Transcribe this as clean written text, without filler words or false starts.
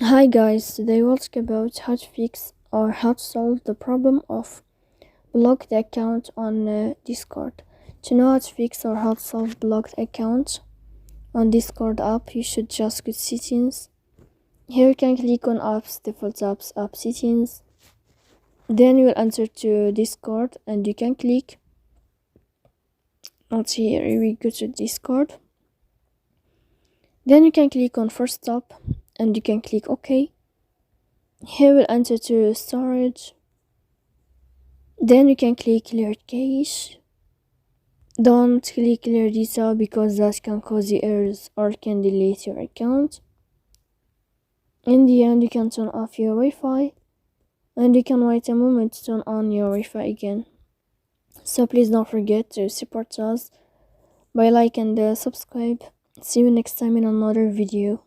Hi guys, today we'll talk about how to fix or how to solve the problem of blocked account on Discord. To know how to fix or how to solve blocked account on Discord app, you should just go to settings. Here you can click on apps, default apps, app settings. Then you will enter to Discord and you can click. Let's see, here we go to Discord. Then you can click on first stop and you can click OK. Here we'll enter to storage. Then you can click clear cache. Don't click clear data because that can cause you errors or can delete your account. In the end, you can turn off your Wi-Fi and you can wait a moment to turn on your Wi-Fi again. So please don't forget to support us by like and subscribe. See you next time in another video.